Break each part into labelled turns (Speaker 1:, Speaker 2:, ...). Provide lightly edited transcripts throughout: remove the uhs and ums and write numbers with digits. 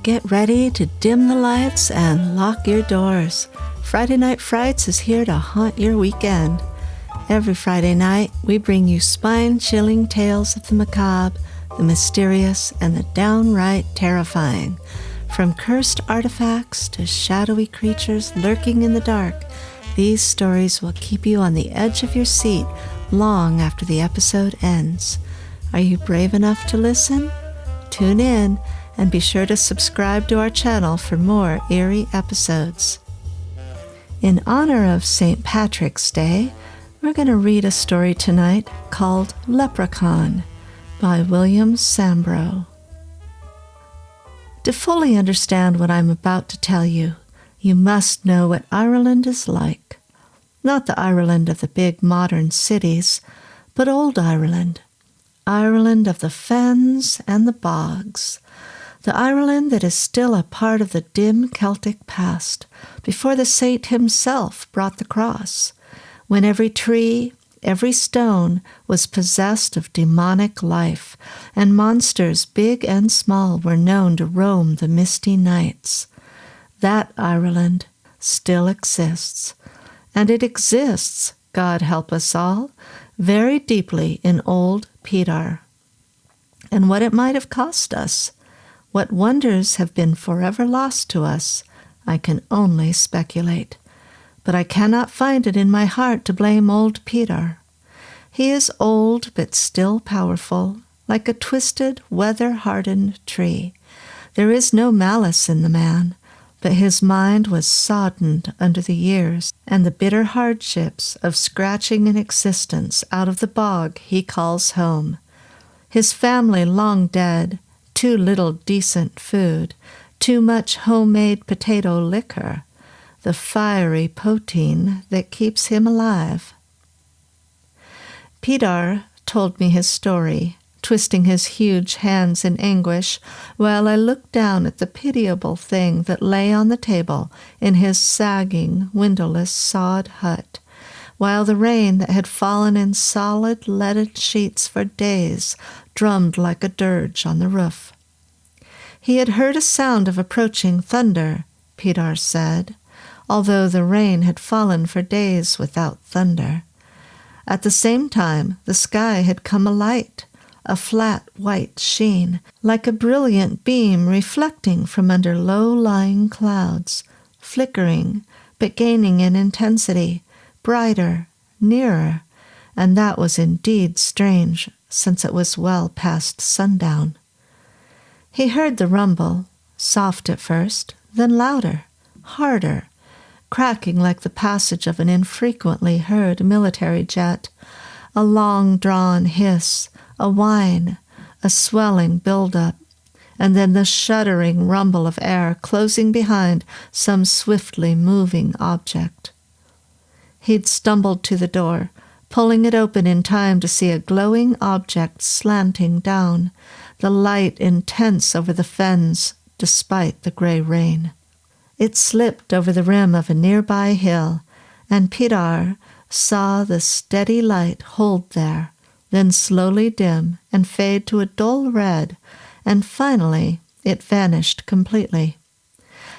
Speaker 1: Get ready to dim the lights and lock your doors. Friday Night Frights is here to haunt your weekend. Every Friday night, we bring you spine-chilling tales of the macabre, the mysterious, and the downright terrifying. From cursed artifacts to shadowy creatures lurking in the dark, these stories will keep you on the edge of your seat long after the episode ends. Are you brave enough to listen? Tune in and be sure to subscribe to our channel for more eerie episodes. In honor of St. Patrick's Day, we're going to read a story tonight called Leprechaun by William Sambro. To fully understand what I'm about to tell you, you must know what Ireland is like. Not the Ireland of the big modern cities, but old Ireland. Ireland of the fens and the bogs. The Ireland that is still a part of the dim Celtic past, before the saint himself brought the cross, when every tree, every stone was possessed of demonic life, and monsters big and small were known to roam the misty nights. That Ireland still exists, and it exists, God help us all, very deeply in old Peter. And what it might have cost us, what wonders have been forever lost to us, I can only speculate. But I cannot find it in my heart to blame old Peter. He is old but still powerful, like a twisted, weather-hardened tree. There is no malice in the man, but his mind was soddened under the years and the bitter hardships of scratching an existence out of the bog he calls home. His family long dead, too little decent food, too much homemade potato liquor, the fiery poteen that keeps him alive. Peter told me his story, twisting his huge hands in anguish, while I looked down at the pitiable thing that lay on the table in his sagging, windowless sod hut, while the rain that had fallen in solid leaded sheets for days drummed like a dirge on the roof. He had heard a sound of approaching thunder, Peter said, although the rain had fallen for days without thunder. At the same time, the sky had come alight, a flat white sheen, like a brilliant beam reflecting from under low-lying clouds, flickering, but gaining in intensity, brighter, nearer, and that was indeed strange, since it was well past sundown. He heard the rumble, soft at first, then louder, harder, cracking like the passage of an infrequently heard military jet, a long-drawn hiss, a whine, a swelling build-up, and then the shuddering rumble of air closing behind some swiftly moving object. He'd stumbled to the door, pulling it open in time to see a glowing object slanting down, the light intense over the fens despite the gray rain. It slipped over the rim of a nearby hill, and Peter saw the steady light hold there, then slowly dim and fade to a dull red, and finally it vanished completely.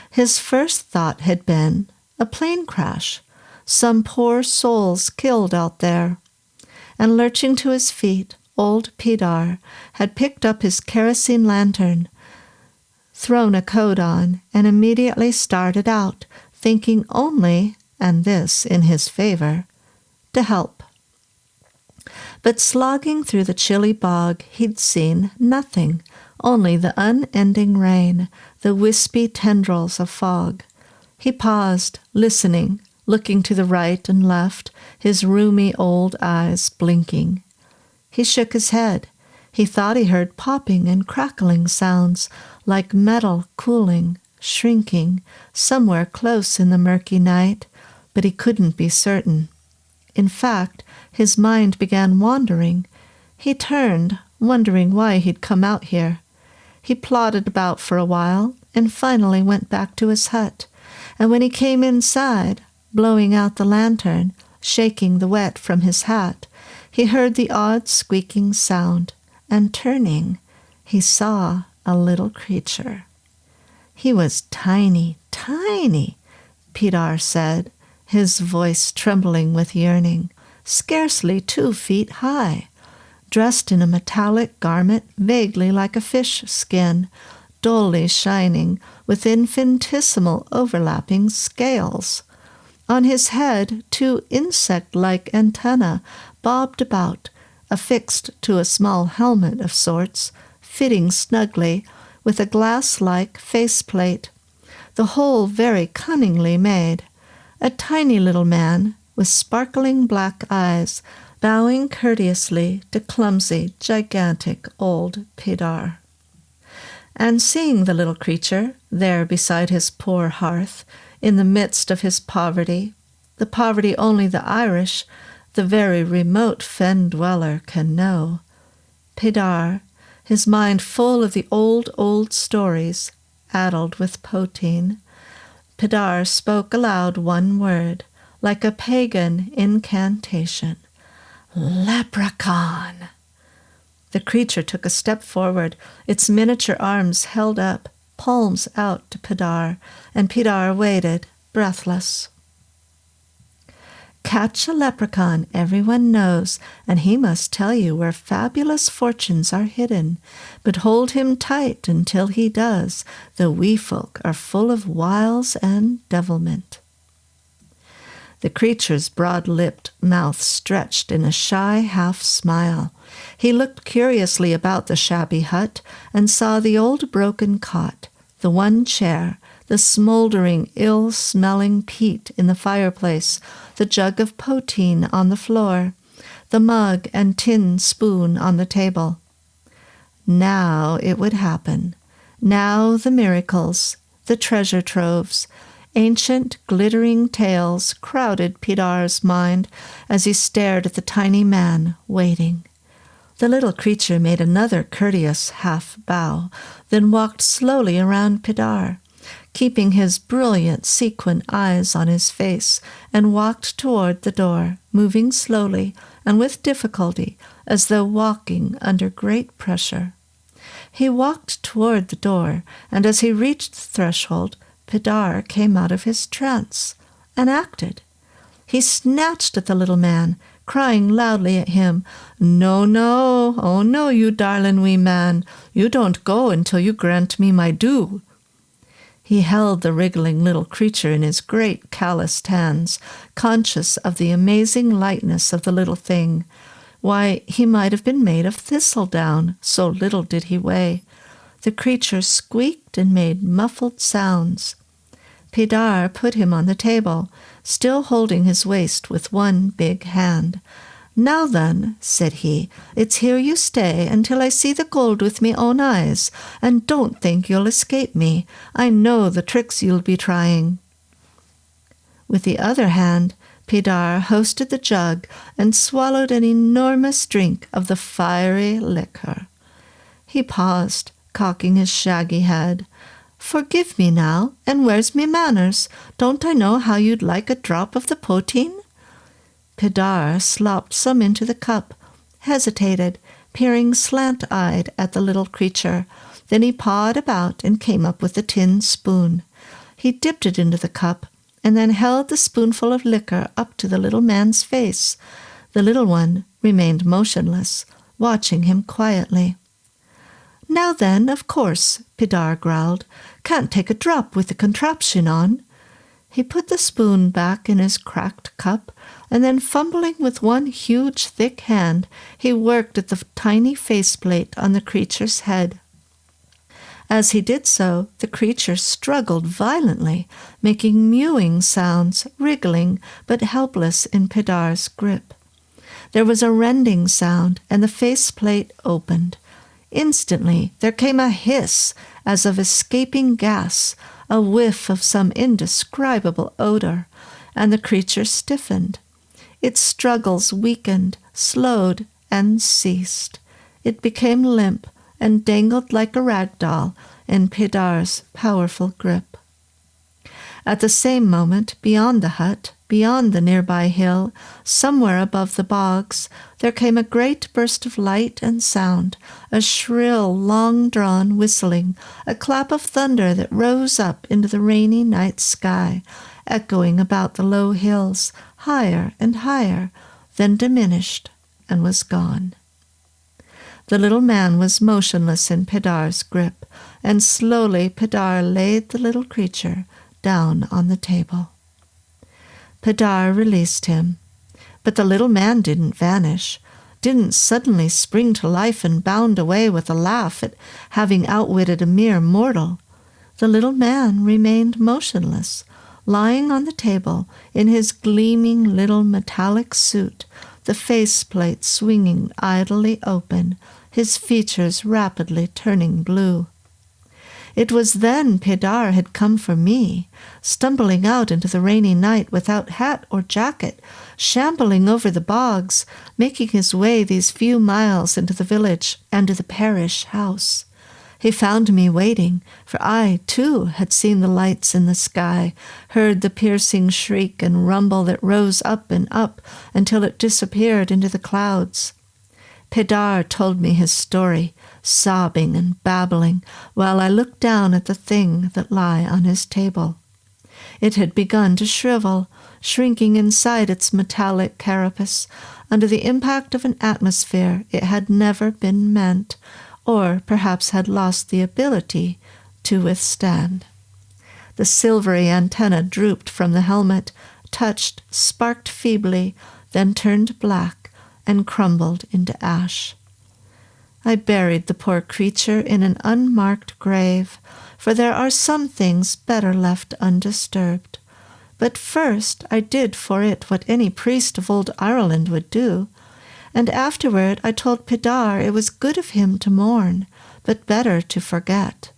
Speaker 1: His first thought had been a plane crash, some poor souls killed out there. And lurching to his feet, old Peter had picked up his kerosene lantern, thrown a coat on, and immediately started out, thinking only, and this in his favor, to help. But slogging through the chilly bog, he'd seen nothing, only the unending rain, the wispy tendrils of fog. He paused, listening, looking to the right and left, his rheumy old eyes blinking. He shook his head. He thought he heard popping and crackling sounds, like metal cooling, shrinking, somewhere close in the murky night, but he couldn't be certain. In fact, his mind began wandering. He turned, wondering why he'd come out here. He plodded about for a while, and finally went back to his hut, and when he came inside, blowing out the lantern, shaking the wet from his hat, he heard the odd squeaking sound, and turning, he saw a little creature. He was tiny, tiny, Pidar said, his voice trembling with yearning, scarcely 2 feet high, dressed in a metallic garment vaguely like a fish skin, dully shining with infinitesimal overlapping scales. On his head 2 insect-like antennae bobbed about, affixed to a small helmet of sorts, fitting snugly, with a glass-like faceplate, the whole very cunningly made. A tiny little man, with sparkling black eyes, bowing courteously to clumsy, gigantic old Pidar. And seeing the little creature, there beside his poor hearth, in the midst of his poverty, the poverty only the Irish, the very remote fen dweller, can know, Pidar, his mind full of the old stories, addled with poteen, Pidar spoke aloud one word, like a pagan incantation. Leprechaun! The creature took a step forward, its miniature arms held up, palms out to Pidar, and Pidar waited, breathless. Catch a leprechaun, everyone knows, and he must tell you where fabulous fortunes are hidden. But hold him tight until he does, though we folk are full of wiles and devilment. The creature's broad-lipped mouth stretched in a shy half-smile. He looked curiously about the shabby hut and saw the old broken cot, the one chair, the smoldering, ill-smelling peat in the fireplace, the jug of poteen on the floor, the mug and tin spoon on the table. Now it would happen. Now the miracles, the treasure troves, ancient, glittering tales crowded Pidar's mind as he stared at the tiny man waiting. The little creature made another courteous half-bow, then walked slowly around Pidar, keeping his brilliant sequin eyes on his face, and walked toward the door, moving slowly and with difficulty, as though walking under great pressure. He walked toward the door, and as he reached the threshold, Pidar came out of his trance and acted. He snatched at the little man, crying loudly at him, "No, no, oh no, you darlin' wee man, you don't go until you grant me my due." He held the wriggling little creature in his great calloused hands, conscious of the amazing lightness of the little thing. Why, he might have been made of thistledown, so little did he weigh. The creature squeaked and made muffled sounds. Pidar put him on the table, still holding his waist with one big hand. "Now then," said he, "it's here you stay until I see the gold with me own eyes, and don't think you'll escape me. I know the tricks you'll be trying." With the other hand, Pidar hoisted the jug and swallowed an enormous drink of the fiery liquor. He paused, cocking his shaggy head. "Forgive me now, and where's me manners? Don't I know how you'd like a drop of the poteen?" Pidar slopped some into the cup, hesitated, peering slant-eyed at the little creature. Then he pawed about and came up with the tin spoon. He dipped it into the cup, and then held the spoonful of liquor up to the little man's face. The little one remained motionless, watching him quietly. "Now then, of course," Pidar growled, "can't take a drop with the contraption on." He put the spoon back in his cracked cup, and then fumbling with one huge thick hand, he worked at the tiny faceplate on the creature's head. As he did so, the creature struggled violently, making mewing sounds, wriggling, but helpless in Pidar's grip. There was a rending sound, and the faceplate opened. Instantly there came a hiss as of escaping gas, a whiff of some indescribable odor, and the creature stiffened. Its struggles weakened, slowed, and ceased. It became limp and dangled like a rag doll in Pidar's powerful grip. At the same moment, beyond the hut, Beyond the nearby hill, somewhere above the bogs, there came a great burst of light and sound, a shrill, long-drawn whistling, a clap of thunder that rose up into the rainy night sky, echoing about the low hills, higher and higher, then diminished and was gone. The little man was motionless in Pidar's grip, and slowly Pidar laid the little creature down on the table. Pidar released him, but the little man didn't vanish, didn't suddenly spring to life and bound away with a laugh at having outwitted a mere mortal. The little man remained motionless, lying on the table in his gleaming little metallic suit, the faceplate swinging idly open, his features rapidly turning blue. It was then Pidar had come for me, stumbling out into the rainy night without hat or jacket, shambling over the bogs, making his way these few miles into the village and to the parish house. He found me waiting, for I, too, had seen the lights in the sky, heard the piercing shriek and rumble that rose up and up until it disappeared into the clouds. Pidar told me his story, sobbing and babbling, while I looked down at the thing that lay on his table. It had begun to shrivel, shrinking inside its metallic carapace, under the impact of an atmosphere it had never been meant, or perhaps had lost the ability to withstand. The silvery antenna drooped from the helmet, touched, sparked feebly, then turned black and crumbled into ash. I buried the poor creature in an unmarked grave, for there are some things better left undisturbed. But first I did for it what any priest of old Ireland would do, and afterward I told Pidar it was good of him to mourn, but better to forget.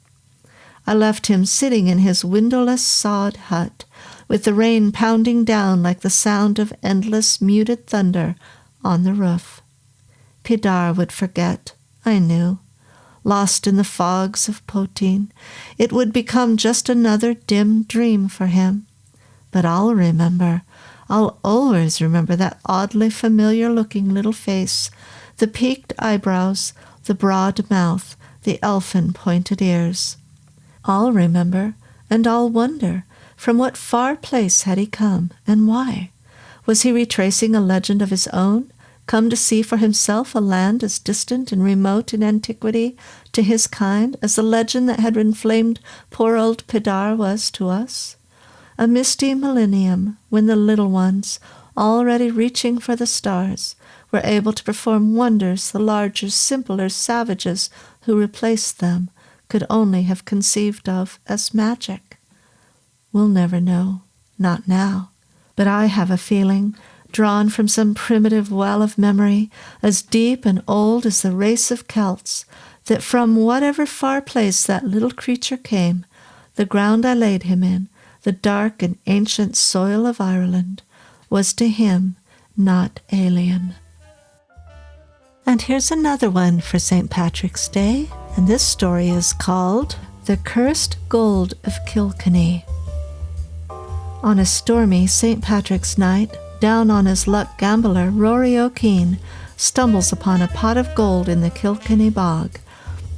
Speaker 1: I left him sitting in his windowless sod hut, with the rain pounding down like the sound of endless muted thunder on the roof. Pidar would forget, I knew. Lost in the fogs of Poteen, it would become just another dim dream for him. But I'll remember. I'll always remember that oddly familiar-looking little face, the peaked eyebrows, the broad mouth, the elfin pointed ears. I'll remember, and I'll wonder, from what far place had he come, and why? Was he retracing a legend of his own, come to see for himself a land as distant and remote in antiquity to his kind as the legend that had inflamed poor old Pidar was to us? A misty millennium, when the little ones, already reaching for the stars, were able to perform wonders the larger, simpler savages who replaced them could only have conceived of as magic. We'll never know, not now, but I have a feeling, drawn from some primitive well of memory, as deep and old as the race of Celts, that from whatever far place that little creature came, the ground I laid him in, the dark and ancient soil of Ireland, was to him not alien. And here's another one for St. Patrick's Day, and this story is called The Cursed Gold of Kilkenny. On a stormy St. Patrick's night, down on his luck gambler Rory O'Keefe stumbles upon a pot of gold in the Kilkenny bog.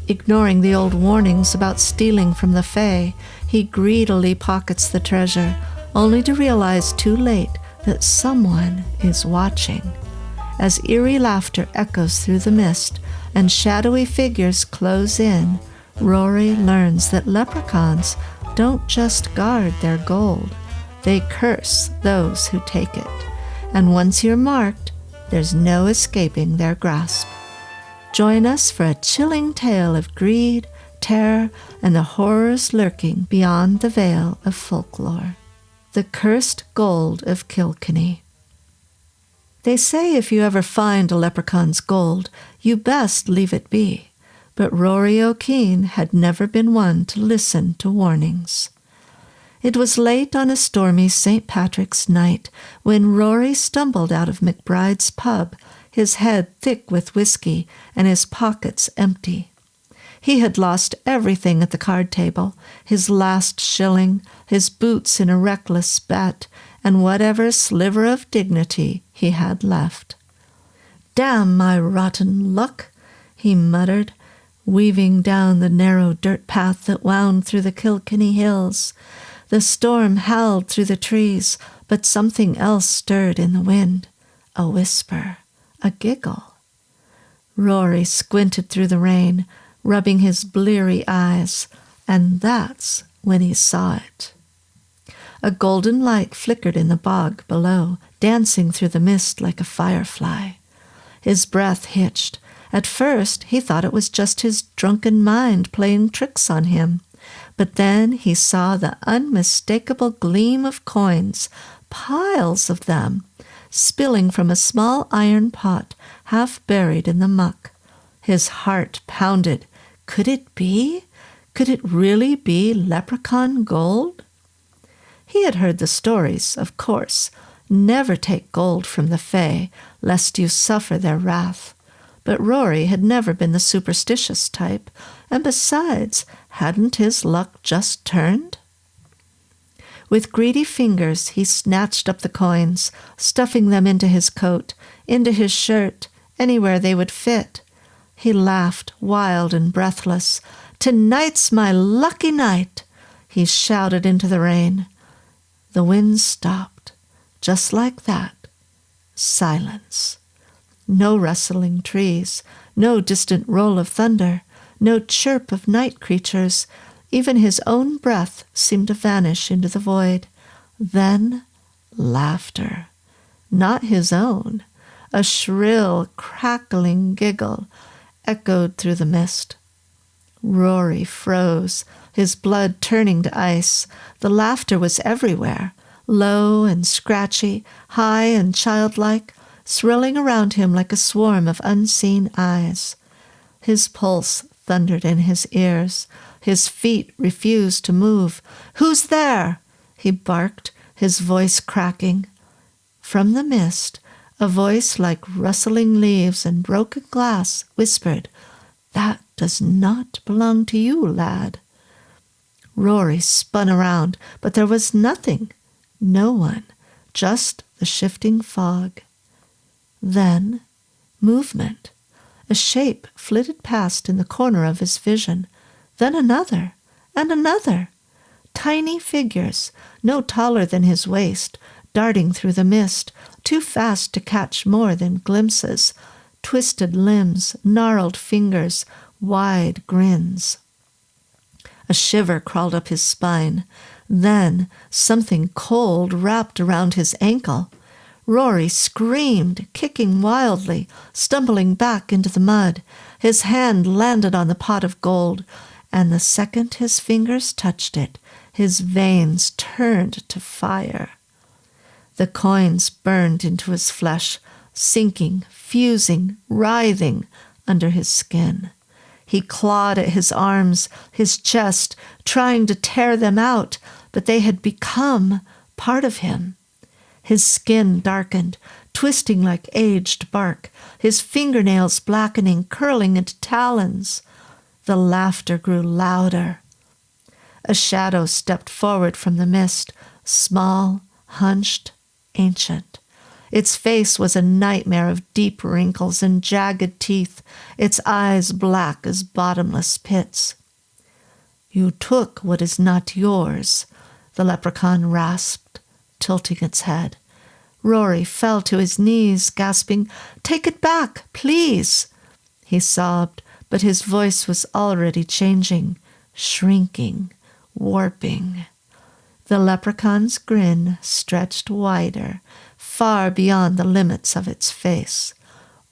Speaker 1: Ignoring the old warnings about stealing from the Fae, he greedily pockets the treasure, only to realize too late that someone is watching. As eerie laughter echoes through the mist and shadowy figures close in, Rory learns that leprechauns don't just guard their gold, they curse those who take it. And once you're marked, there's no escaping their grasp. Join us for a chilling tale of greed, terror, and the horrors lurking beyond the veil of folklore. The Cursed Gold of Kilkenny. They say if you ever find a leprechaun's gold, you best leave it be. But Rory O'Keefe had never been one to listen to warnings. It was late on a stormy St. Patrick's night when Rory stumbled out of McBride's pub, his head thick with whiskey and his pockets empty. He had lost everything at the card table, his last shilling, his boots in a reckless bet, and whatever sliver of dignity he had left. "Damn my rotten luck," he muttered, weaving down the narrow dirt path that wound through the Kilkenny hills. The storm howled through the trees, but something else stirred in the wind. A whisper, a giggle. Rory squinted through the rain, rubbing his bleary eyes, and that's when he saw it. A golden light flickered in the bog below, dancing through the mist like a firefly. His breath hitched. At first he thought it was just his drunken mind playing tricks on him. But then he saw the unmistakable gleam of coins, piles of them, spilling from a small iron pot half buried in the muck. His heart pounded. Could it be? Could it really be Leprechaun gold? He had heard the stories, of course. Never take gold from the Fae, lest you suffer their wrath. But Rory had never been the superstitious type, and besides, hadn't his luck just turned? With greedy fingers he snatched up the coins, stuffing them into his coat, into his shirt, anywhere they would fit. He laughed, wild and breathless. "Tonight's my lucky night!" he shouted into the rain. The wind stopped. Just like that. Silence. No rustling trees, no distant roll of thunder, no chirp of night creatures. Even his own breath seemed to vanish into the void. Then laughter. Not his own. A shrill, crackling giggle echoed through the mist. Rory froze, his blood turning to ice. The laughter was everywhere, low and scratchy, high and childlike, swirling around him like a swarm of unseen eyes. His pulse thundered in his ears. His feet refused to move. "Who's there?" he barked, his voice cracking. From the mist, a voice like rustling leaves and broken glass whispered, "That does not belong to you, lad." Rory spun around, but there was nothing, no one, just the shifting fog. Then, movement. A shape flitted past in the corner of his vision. Then another, and another. Tiny figures, no taller than his waist, darting through the mist, too fast to catch more than glimpses. Twisted limbs, gnarled fingers, wide grins. A shiver crawled up his spine. Then something cold wrapped around his ankle. Rory screamed, kicking wildly, stumbling back into the mud. His hand landed on the pot of gold, and the second his fingers touched it, his veins turned to fire. The coins burned into his flesh, sinking, fusing, writhing under his skin. He clawed at his arms, his chest, trying to tear them out, but they had become part of him. His skin darkened, twisting like aged bark, his fingernails blackening, curling into talons. The laughter grew louder. A shadow stepped forward from the mist, small, hunched, ancient. Its face was a nightmare of deep wrinkles and jagged teeth, its eyes black as bottomless pits. "You took what is not yours," the leprechaun rasped, tilting its head. Rory fell to his knees, gasping, "Take it back, please!" He sobbed, but his voice was already changing, shrinking, warping. The leprechaun's grin stretched wider, far beyond the limits of its face.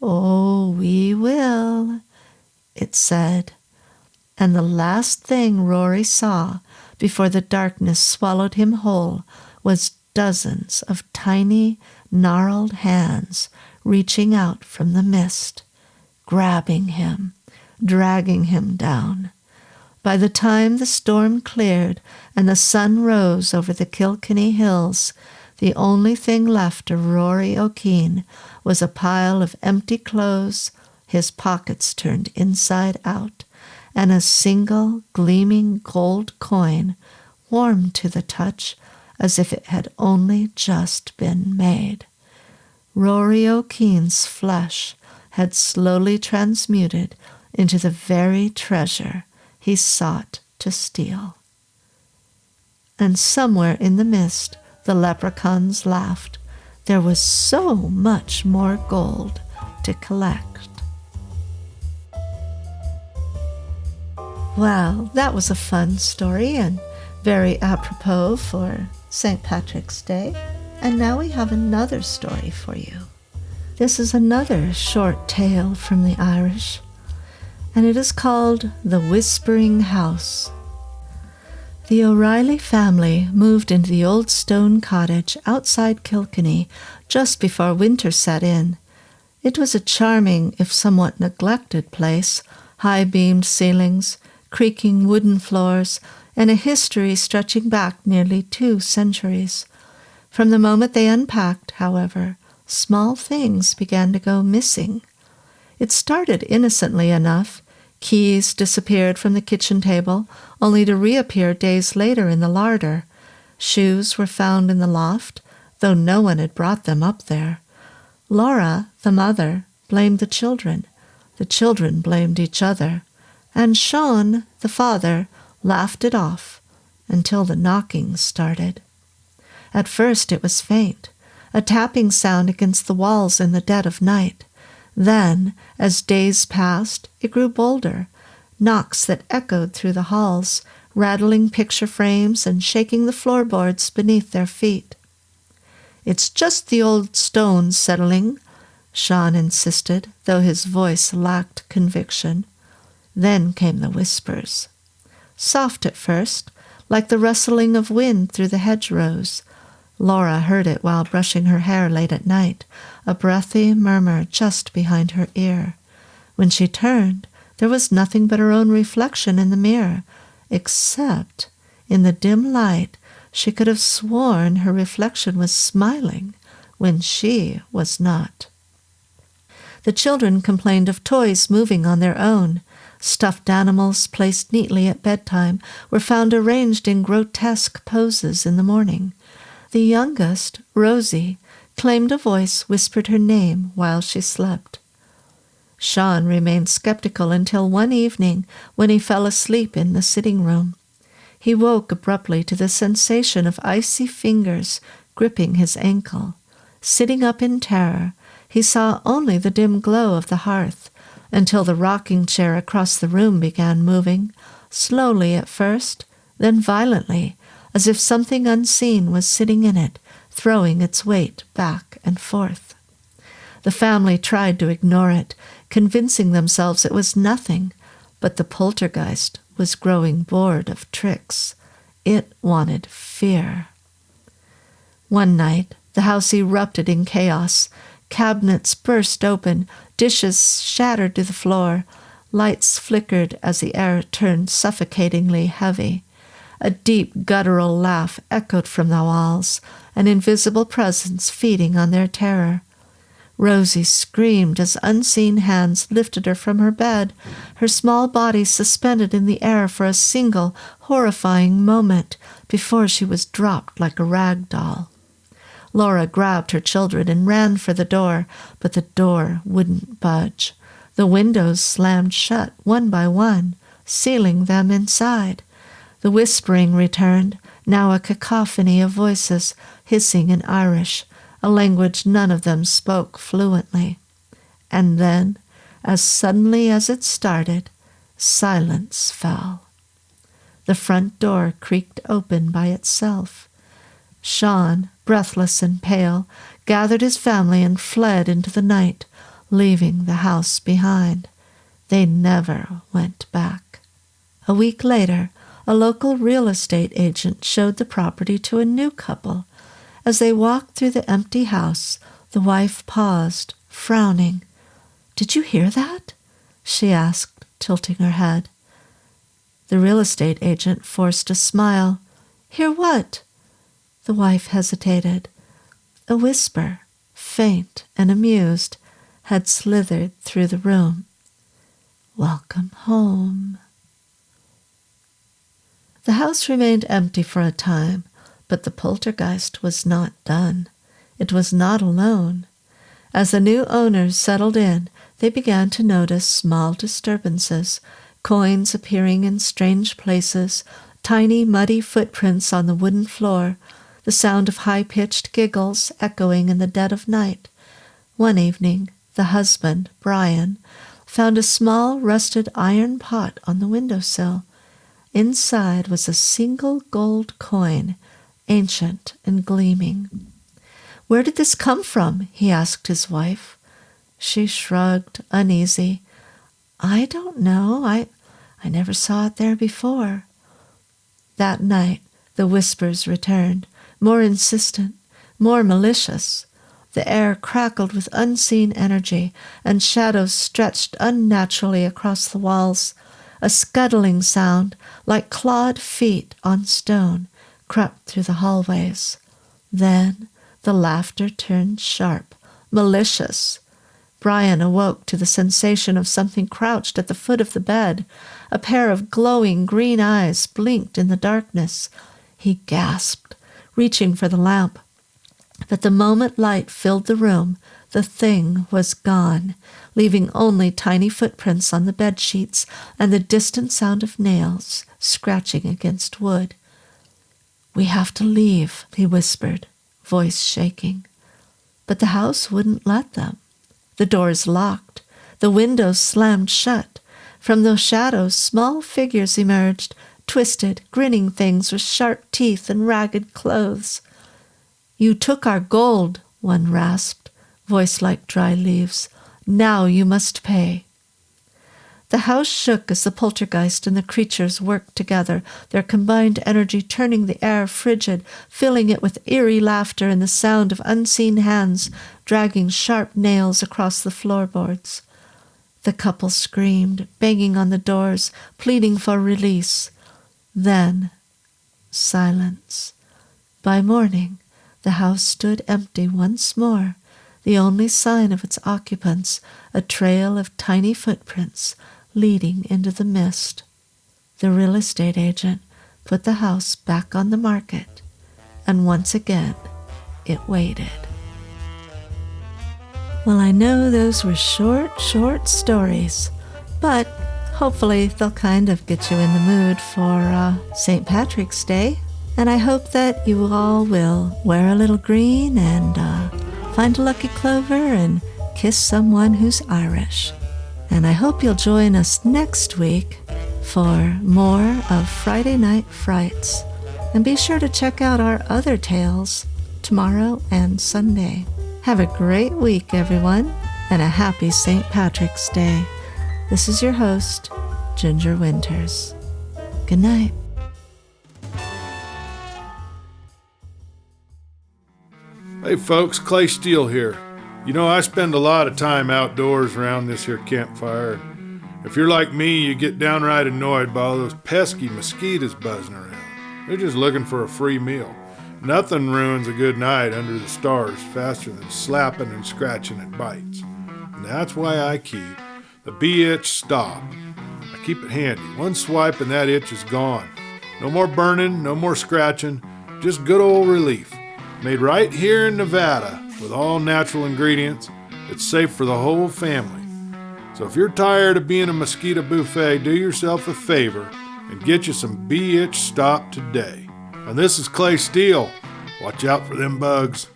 Speaker 1: "Oh, we will," it said. And the last thing Rory saw before the darkness swallowed him whole was dozens of tiny, gnarled hands reaching out from the mist, grabbing him, dragging him down. By the time the storm cleared and the sun rose over the Kilkenny hills, the only thing left of Rory O'Keefe was a pile of empty clothes, his pockets turned inside out, and a single gleaming gold coin, warm to the touch, as if it had only just been made. Rory O'Keefe's flesh had slowly transmuted into the very treasure he sought to steal. And somewhere in the mist, the leprechauns laughed. There was so much more gold to collect. Well, that was a fun story and very apropos for St. Patrick's Day. And now we have another story for you. This is another short tale from the Irish, and it is called The Whispering House. The O'Reilly family moved into the old stone cottage outside Kilkenny just before winter set in. It was a charming, if somewhat neglected place, high-beamed ceilings, creaking wooden floors, and a history stretching back nearly 2 centuries. From the moment they unpacked, however, small things began to go missing. It started innocently enough. Keys disappeared from the kitchen table, only to reappear days later in the larder. Shoes were found in the loft, though no one had brought them up there. Laura, the mother, blamed the children. The children blamed each other. And Sean, the father, laughed it off until the knocking started. At first it was faint, a tapping sound against the walls in the dead of night. Then, as days passed, it grew bolder, knocks that echoed through the halls, rattling picture frames and shaking the floorboards beneath their feet. "It's just the old stones settling," Sean insisted, though his voice lacked conviction. Then came the whispers. Soft at first, like the rustling of wind through the hedgerows. Laura heard it while brushing her hair late at night, a breathy murmur just behind her ear. When she turned, there was nothing but her own reflection in the mirror, except, in the dim light, she could have sworn her reflection was smiling when she was not. The children complained of toys moving on their own. Stuffed animals placed neatly at bedtime were found arranged in grotesque poses in the morning. The youngest, Rosie, claimed a voice whispered her name while she slept. Sean remained skeptical until one evening when he fell asleep in the sitting room. He woke abruptly to the sensation of icy fingers gripping his ankle. Sitting up in terror, he saw only the dim glow of the hearth, until the rocking chair across the room began moving, slowly at first, then violently, as if something unseen was sitting in it, throwing its weight back and forth. The family tried to ignore it, convincing themselves it was nothing, but the poltergeist was growing bored of tricks. It wanted fear. One night, the house erupted in chaos. Cabinets burst open, dishes shattered to the floor, lights flickered as the air turned suffocatingly heavy. A deep guttural laugh echoed from the walls, an invisible presence feeding on their terror. Rosie screamed as unseen hands lifted her from her bed, her small body suspended in the air for a single, horrifying moment before she was dropped like a rag doll. Laura grabbed her children and ran for the door, but the door wouldn't budge. The windows slammed shut one by one, sealing them inside. The whispering returned, now a cacophony of voices, hissing in Irish, a language none of them spoke fluently. And then, as suddenly as it started, silence fell. The front door creaked open by itself. Sean, breathless and pale, gathered his family and fled into the night, leaving the house behind. They never went back. A week later, a local real estate agent showed the property to a new couple. As they walked through the empty house, the wife paused, frowning. "Did you hear that?" she asked, tilting her head. The real estate agent forced a smile. "Hear what?" The wife hesitated. A whisper, faint and amused, had slithered through the room. "Welcome home." The house remained empty for a time, But the poltergeist was not done. It was not alone. As the new owners settled in, they began to notice small disturbances, coins appearing in strange places, tiny muddy footprints on the wooden floor, the sound of high-pitched giggles echoing in the dead of night. One evening, the husband, Brian, found a small rusted iron pot on the windowsill. Inside was a single gold coin, ancient and gleaming. "Where did this come from?" he asked his wife. She shrugged, uneasy. "I don't know. I never saw it there before." That night, the whispers returned, more insistent, more malicious. The air crackled with unseen energy, and shadows stretched unnaturally across the walls. A scuttling sound, like clawed feet on stone, crept through the hallways. Then the laughter turned sharp, malicious. Brian awoke to the sensation of something crouched at the foot of the bed. A pair of glowing green eyes blinked in the darkness. He gasped, reaching for the lamp. But the moment light filled the room, the thing was gone, leaving only tiny footprints on the bed sheets and the distant sound of nails scratching against wood. "We have to leave," he whispered, voice shaking. But the house wouldn't let them. The doors locked, the windows slammed shut. From those shadows, small figures emerged, twisted, grinning things with sharp teeth and ragged clothes. "You took our gold," one rasped, voice like dry leaves. "Now you must pay." The house shook as the poltergeist and the creatures worked together, their combined energy turning the air frigid, filling it with eerie laughter and the sound of unseen hands dragging sharp nails across the floorboards. The couple screamed, banging on the doors, pleading for release. Then, silence. By morning, the house stood empty once more, the only sign of its occupants, a trail of tiny footprints leading into the mist. The real estate agent put the house back on the market, and once again, it waited. Well, I know those were short stories, but hopefully they'll kind of get you in the mood for St. Patrick's Day. And I hope that you all will wear a little green and find a lucky clover and kiss someone who's Irish. And I hope you'll join us next week for more of Friday Night Frights. And be sure to check out our other tales tomorrow and Sunday. Have a great week, everyone, and a happy St. Patrick's Day. This is your host, Ginger Winters. Good night.
Speaker 2: Hey folks, Clay Steele here. You know, I spend a lot of time outdoors around this here campfire. If you're like me, you get downright annoyed by all those pesky mosquitoes buzzing around. They're just looking for a free meal. Nothing ruins a good night under the stars faster than slapping and scratching at bites. And that's why I keep the Bee-Itch Stop. I keep it handy. One swipe and that itch is gone. No more burning, no more scratching, just good old relief. Made right here in Nevada with all natural ingredients. It's safe for the whole family. So if you're tired of being a mosquito buffet, do yourself a favor and get you some Bee-Itch Stop today. And this is Clay Steele. Watch out for them bugs.